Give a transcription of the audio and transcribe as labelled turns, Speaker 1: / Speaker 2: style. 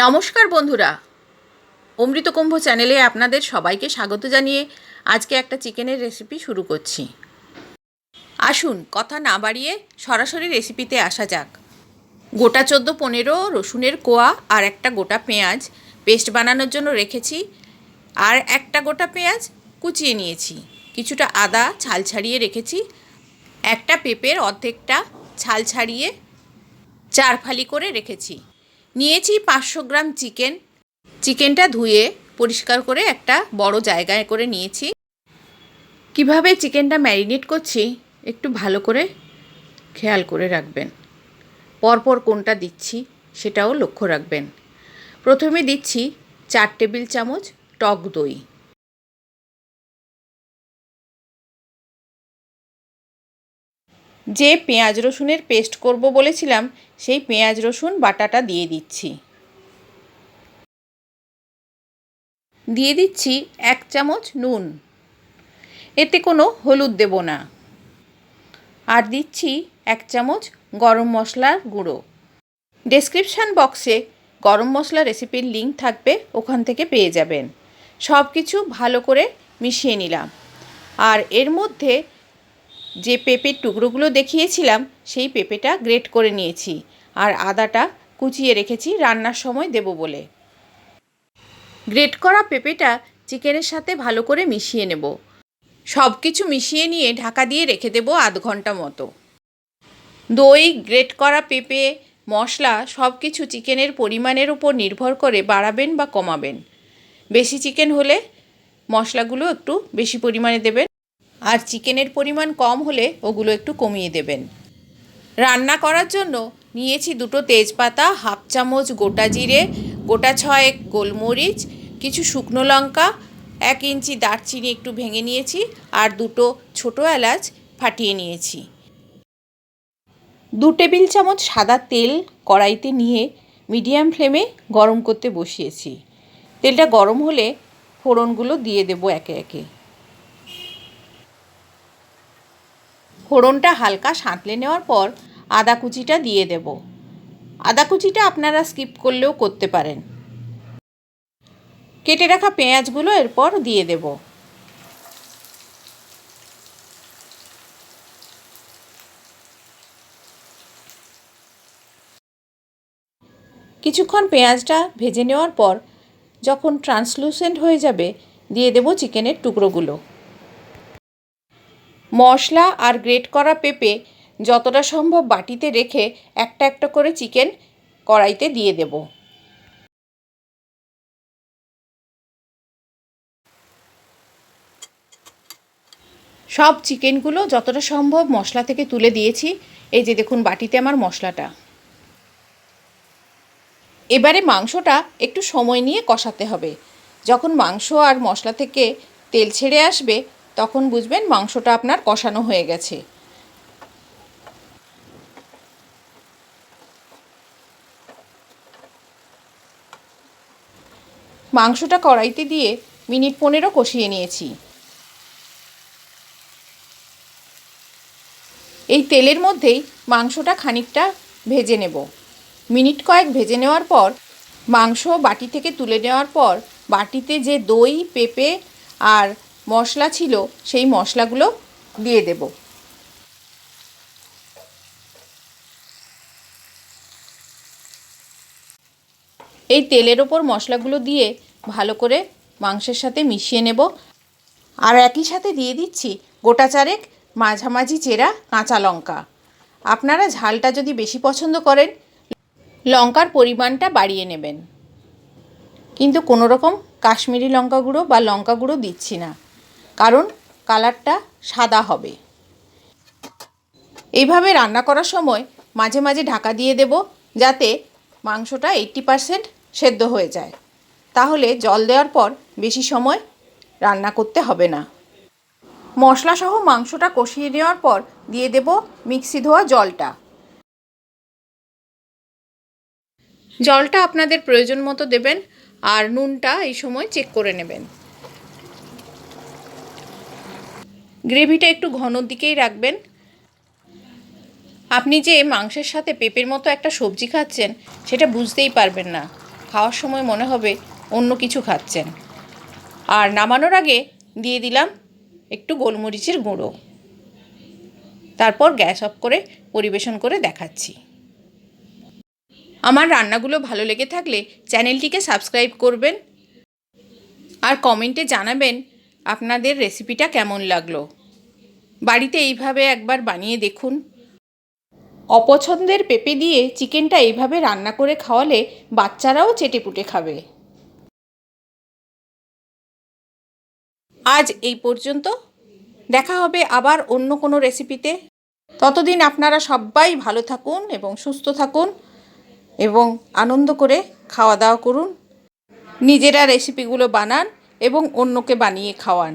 Speaker 1: নমস্কার বন্ধুরা, অমৃতকুম্ভ চ্যানেলে আপনাদের সবাইকে স্বাগত জানিয়ে আজকে একটা চিকেনের রেসিপি শুরু করছি। আসুন কথা না বাড়িয়ে সরাসরি রেসিপিতে আসা যাক। গোটা 14-15 রসুনের কোয়া আর একটা গোটা পেঁয়াজ পেস্ট বানানোর জন্য রেখেছি, আর একটা গোটা পেঁয়াজ কুচিয়ে নিয়েছি। কিছুটা আদা ছাল ছাড়িয়ে রেখেছি। একটা পেঁপের অর্ধেকটা ছাল ছাড়িয়ে 4 ফালি করে রেখেছি। নিয়েছি 500 গ্রাম চিকেন। চিকেনটা ধুয়ে পরিষ্কার করে একটা বড় জায়গায় করে নিয়েছি। কিভাবে চিকেনটা ম্যারিনেট করছি একটু ভালো করে খেয়াল করে রাখবেন। পরপর কোনটা দিচ্ছি সেটাও লক্ষ্য রাখবেন। প্রথমে দিচ্ছি 4 টেবিল চামচ টক দই। যে পেঁয়াজ রসুনের পেস্ট করব বলেছিলাম সেই পেঁয়াজ রসুন বাটাটা দিয়ে দিচ্ছি। দিয়ে দিচ্ছি 1 চামচ নুন, এতে কোনো হলুদ দেব না। আর দিচ্ছি 1 চামচ গরম মশলার গুঁড়ো। ডেসক্রিপশান বক্সে গরম মশলা রেসিপির লিঙ্ক থাকবে, ওখান থেকে পেয়ে যাবেন। সব কিছু ভালো করে মিশিয়ে নিলাম। আর এর মধ্যে যে পেঁপের টুকরোগুলো দেখিয়েছিলাম সেই পেঁপেটা গ্রেট করে নিয়েছি, আর আদাটা কুচিয়ে রেখেছি রান্নার সময় দেব বলে। গ্রেট করা পেঁপেটা চিকেনের সাথে ভালো করে মিশিয়ে নেব। সব কিছু মিশিয়ে নিয়ে ঢাকা দিয়ে রেখে দেব আধ ঘন্টা মতো। দই, গ্রেট করা পেঁপে, মশলা সব কিছু চিকেনের পরিমাণের উপর নির্ভর করে বাড়াবেন বা কমাবেন। বেশি চিকেন হলে মশলাগুলো একটু বেশি পরিমাণে দেবেন, আর চিকেনের পরিমাণ কম হলে ওগুলো একটু কমিয়ে দেবেন। রান্না করার জন্য নিয়েছি 2 তেজপাতা, হাফ চামচ গোটা জিরে, গোটা 6 গোলমরিচ, কিছু শুকনো লঙ্কা, 1 ইঞ্চি দারচিনি একটু ভেঙে নিয়েছি, আর 2 ছোটো এলাচ ফাটিয়ে নিয়েছি। 2 টেবিল চামচ সাদা তেল কড়াইতে নিয়ে মিডিয়াম ফ্লেমে গরম করতে বসিয়েছি। তেলটা গরম হলে ফোড়নগুলো দিয়ে দেব একে একে। ফোড়নটা হালকা সাঁতলে নেওয়ার পর আদা কুচিটা দিয়ে দেব। আদা কুচিটা আপনারা স্কিপ করলেও করতে পারেন। কেটে রাখা পেঁয়াজগুলো এরপর দিয়ে দেব। কিছুক্ষণ পেঁয়াজটা ভেজে নেওয়ার পর যখন ট্রান্সলুসেন্ট হয়ে যাবে দিয়ে দেব চিকেনের টুকরোগুলো। মশলা আর গ্রেট করা পেঁপে যতটা সম্ভব বাটিতে রেখে একটা একটা করে চিকেন কড়াইতে দিয়ে দেব। সব চিকেনগুলো যতটা সম্ভব মশলা থেকে তুলে দিয়েছি। এই যে দেখুন বাটিতে আমার মশলাটা। এবারে মাংসটা একটু সময় নিয়ে কষাতে হবে। যখন মাংস আর মশলা থেকে তেল ছেড়ে আসবে তখন বুঝবেন মাংসটা আপনার কষানো হয়ে গেছে। মাংসটা কড়াইতে দিয়ে মিনিট 15 কষিয়ে নিয়েছি। এই তেলের মধ্যেই মাংসটা খানিকটা ভেজে নেব। মিনিট কয়েক ভেজে নেওয়ার পর মাংস বাটি থেকে তুলে নেওয়ার পর বাটিতে যে দই, পেঁপে আর মশলা ছিল সেই মশলাগুলো দিয়ে দেব। এই তেলের ওপর মশলাগুলো দিয়ে ভালো করে মাংসের সাথে মিশিয়ে নেব। আর একই সাথে দিয়ে দিচ্ছি গোটা 4 মাঝামাঝি চেরা কাঁচা লঙ্কা। আপনারা ঝালটা যদি বেশি পছন্দ করেন লঙ্কার পরিমাণটা বাড়িয়ে নেবেন, কিন্তু কোনো রকম কাশ্মীরি লঙ্কা গুঁড়ো বা লঙ্কা গুঁড়ো দিচ্ছি না, কারণ কালারটা সাদা হবে। এইভাবে রান্না করার সময় মাঝে মাঝে ঢাকা দিয়ে দেব, যাতে মাংসটা 80% সেদ্ধ হয়ে যায়। তাহলে জল দেওয়ার পর বেশি সময় রান্না করতে হবে না। মশলাসহ মাংসটা কষিয়ে নেওয়ার পর দিয়ে দেব মিক্সি ধোয়া জলটা। জলটা আপনাদের প্রয়োজন মতো দেবেন, আর নুনটা এই সময় চেক করে নেবেন। গ্রেভিটা একটু ঘনর দিকেই রাখবেন। আপনি যে মাংসের সাথে পেঁপের মতো একটা সবজি খাচ্ছেন সেটা বুঝতেই পারবেন না। খাওয়ার সময় মনে হবে অন্য কিছু খাচ্ছেন। আর নামানোর আগে দিয়ে দিলাম একটু গোলমরিচের গুঁড়ো। তারপর গ্যাস অফ করে পরিবেশন করে দেখাচ্ছি। আমার রান্নাগুলো ভালো লেগে থাকলে চ্যানেলটিকে সাবস্ক্রাইব করবেন আর কমেন্টে জানাবেন আপনাদের রেসিপিটা কেমন লাগলো। বাড়িতে এইভাবে একবার বানিয়ে দেখুন। অপছন্দের পেঁপে দিয়ে চিকেনটা এইভাবে রান্না করে খাওয়ালে বাচ্চারাও চেটেপুটে খাবে। আজ এই পর্যন্ত, দেখা হবে আবার অন্য কোনো রেসিপিতে। ততদিন আপনারা সবাই ভালো থাকুন এবং সুস্থ থাকুন এবং আনন্দ করে খাওয়া দাওয়া করুন। নিজেরা রেসিপিগুলো বানান এবং অন্যকে বানিয়ে খাওয়ান।